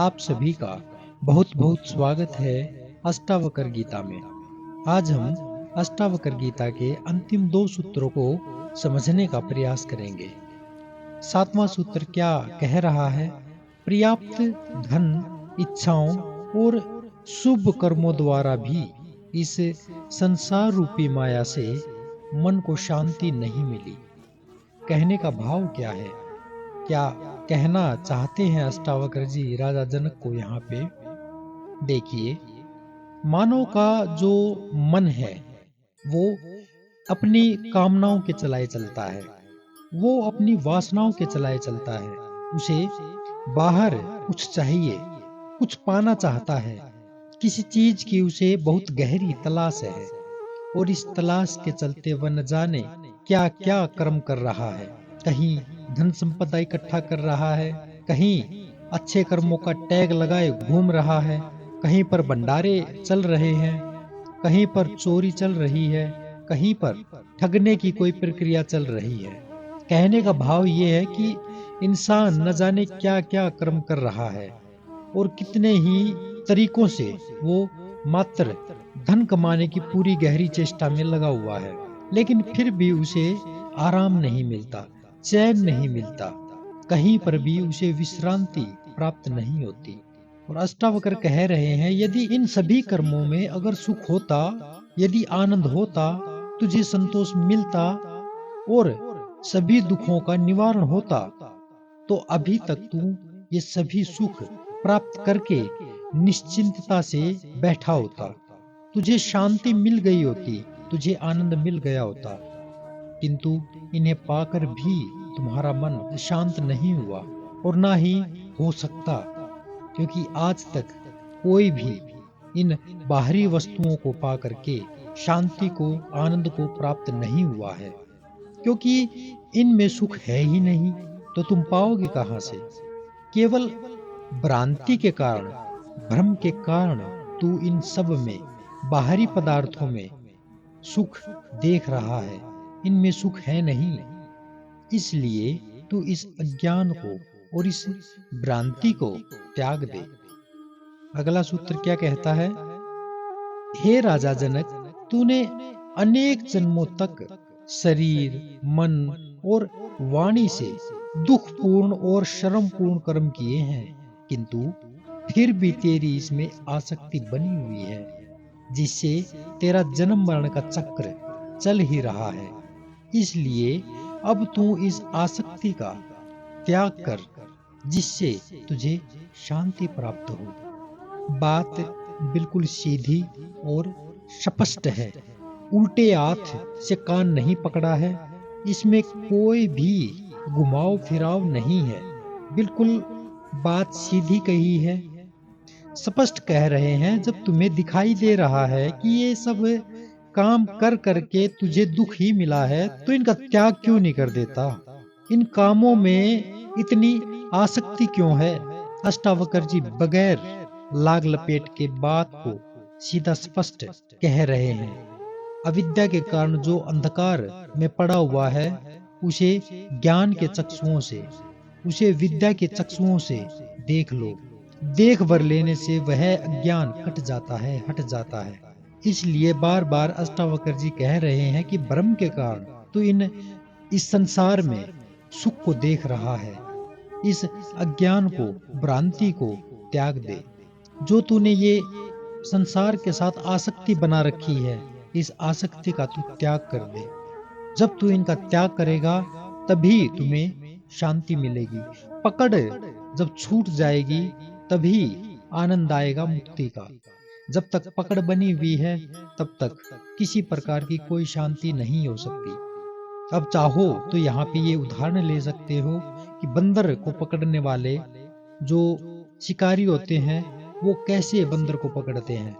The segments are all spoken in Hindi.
आप सभी का बहुत बहुत स्वागत है अष्टावक्र गीता में। आज हम अष्टावक्र गीता के अंतिम 2 सूत्रों को समझने का प्रयास करेंगे। 7वां सूत्र क्या कह रहा है? पर्याप्त धन, इच्छाओं और शुभ कर्मों द्वारा भी इस संसार रूपी माया से मन को शांति नहीं मिली। कहने का भाव क्या है? क्या कहना चाहते हैं अष्टावक्र जी राजा जनक को? यहाँ पे देखिए, मानव का जो मन है वो अपनी कामनाओं के चलाए चलता है, वो अपनी वासनाओं के चलाए चलता है। उसे बाहर कुछ चाहिए, कुछ पाना चाहता है, किसी चीज की उसे बहुत गहरी तलाश है और इस तलाश के चलते वह न जाने क्या क्या कर्म कर रहा है। कहीं धन संपदा इकट्ठा कर रहा है, कहीं अच्छे कर्मों का टैग लगाए घूम रहा है, कहीं पर भंडारे चल रहे हैं, कहीं पर चोरी चल रही है, कहीं पर ठगने की कोई प्रक्रिया चल रही है। कहने का भाव ये है कि इंसान न जाने क्या क्या कर्म कर रहा है और कितने ही तरीकों से वो मात्र धन कमाने की पूरी गहरी चेष्टा में लगा हुआ है, लेकिन फिर भी उसे आराम नहीं मिलता, चैन नहीं मिलता, कहीं पर भी उसे विश्रांति प्राप्त नहीं होती। और अष्टावक्र कह रहे हैं, यदि इन सभी कर्मों में अगर सुख होता, यदि आनंद होता, तुझे संतोष मिलता और सभी दुखों का निवारण होता, तो अभी तक तू ये सभी सुख प्राप्त करके निश्चिंतता से बैठा होता, तुझे शांति मिल गई होती, तुझे आनंद मिल गया होता। किंतु इन्हें पाकर भी तुम्हारा मन शांत नहीं हुआ और ना ही हो सकता, क्योंकि आज तक कोई भी इन बाहरी वस्तुओं को पाकर के शांति को, आनंद को प्राप्त नहीं हुआ है, क्योंकि इनमें सुख है ही नहीं, तो तुम पाओगे कहां से? केवल भ्रांति के कारण, भ्रम के कारण तू इन सब में, बाहरी पदार्थों में सुख देख रहा है, इनमें सुख है नहीं। इसलिए तू इस अज्ञान को और इस भ्रांति को त्याग दे। अगला सूत्र क्या कहता है? हे राजा जनक, तूने अनेक जन्मों तक शरीर, मन और वाणी से दुखपूर्ण और शर्मपूर्ण कर्म किए हैं, किंतु फिर भी तेरी इसमें आसक्ति बनी हुई है, जिससे तेरा जन्म मरण का चक्र चल ही रहा है। इसलिए अब तू इस आसक्ति का त्याग कर, जिससे तुझे शांति प्राप्त हो। बात बिल्कुल सीधी और स्पष्ट है, उल्टे हाथ से कान नहीं पकड़ा है, इसमें कोई भी घुमाव फिराव नहीं है, बिल्कुल बात सीधी कही है, स्पष्ट कह रहे हैं। जब तुम्हें दिखाई दे रहा है कि ये सब काम कर करके तुझे दुख ही मिला है, तो इनका त्याग क्यों नहीं कर देता? इन कामों में इतनी आसक्ति क्यों है? अष्टावक्र जी बगैर लाग लपेट के बात को सीधा स्पष्ट कह रहे हैं। अविद्या के कारण जो अंधकार में पड़ा हुआ है, उसे ज्ञान के चक्षुओं से, उसे विद्या के चक्षुओं से देख लो। देख भर लेने से वह अज्ञान कट जाता है, हट जाता है। इसलिए बार बार अष्टावक्र जी कह रहे हैं कि भ्रम के कारण तू इस संसार में सुख को देख रहा है, इस अज्ञान को, भ्रांति को त्याग दे। जो तूने ये संसार के साथ आसक्ति बना रखी है, इस आसक्ति का तू त्याग कर दे। जब तू इनका त्याग करेगा, तभी तुम्हें शांति मिलेगी। पकड़ जब छूट जाएगी, तभी आनंद आएगा मुक्ति का। जब तक पकड़ बनी हुई है, तब तक किसी प्रकार की कोई शांति नहीं हो सकती। अब चाहो तो यहाँ पे ये उदाहरण ले सकते हो कि बंदर को पकड़ने वाले जो शिकारी होते हैं, वो कैसे बंदर को पकड़ते हैं।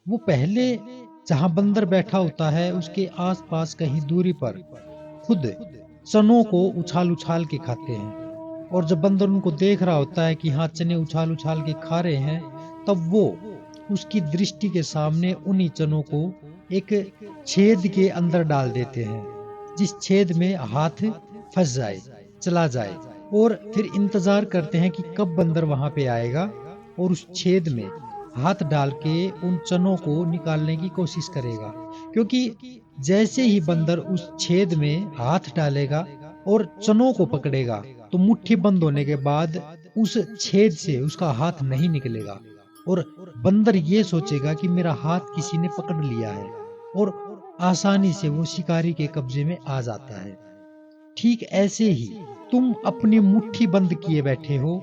वो पहले जहां बंदर बैठा होता है, उसके आसपास कहीं दूरी पर खुद चनों को उछाल उछाल के खाते हैं, और जब बंदर उनको देख रहा होता है कि हाँ चने उछाल उछाल के खा रहे हैं, तब वो उसकी दृष्टि के सामने उन्हीं चनों को एक छेद के अंदर डाल देते हैं, जिस छेद में हाथ फंस जाए, चला जाए, और फिर इंतजार करते हैं कि कब बंदर वहां पे आएगा और उस छेद में हाथ डाल के उन चनों को निकालने की कोशिश करेगा, क्योंकि जैसे ही बंदर उस छेद में हाथ डालेगा और चनों को पकड़ेगा, तो मुट्ठी बंद होने के बाद उस छेद से उसका हाथ नहीं निकलेगा और बंदर ये सोचेगा कि मेरा हाथ किसी ने पकड़ लिया है और आसानी से वो शिकारी के कब्जे में आ जाता है। ठीक ऐसे ही तुम अपनी मुट्ठी बंद किए बैठे हो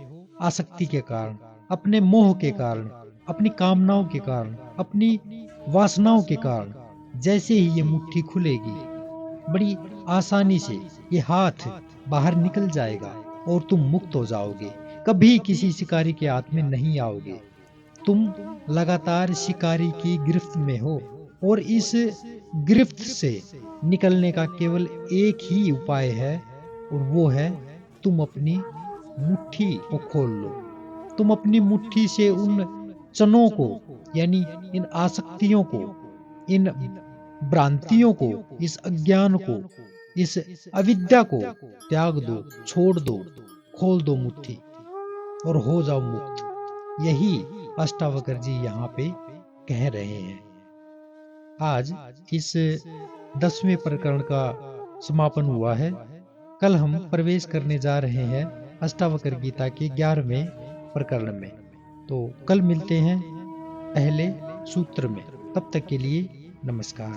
आसक्ति के कारण, अपने मोह के कारण, अपनी कामनाओं के कारण, अपनी वासनाओं के कारण। जैसे ही ये मुट्ठी खुलेगी, बड़ी आसानी से ये हाथ बाहर निकल जाएगा और तुम मुक्त हो जाओगे। कभी किसी शिकारी के हाथ में नहीं आओगे। तुम लगातार शिकारी की गिरफ्त में हो और इस गिरफ्त से निकलने का केवल एक ही उपाय है और वो है तुम अपनी मुट्ठी को खोल लो। तुम अपनी मुट्ठी से उन चनों को, यानी इन आसक्तियों को, इन भ्रांतियों को, इस अज्ञान को, इस अविद्या को त्याग दो, छोड़ दो, खोल दो मुट्ठी और हो जाओ मुक्त। यही अष्टावक्र जी यहाँ पे कह रहे हैं। आज इस 10वें प्रकरण का समापन हुआ है। कल हम प्रवेश करने जा रहे हैं अष्टावक्र गीता के 11वें प्रकरण में। तो कल मिलते हैं पहले सूत्र में। तब तक के लिए नमस्कार।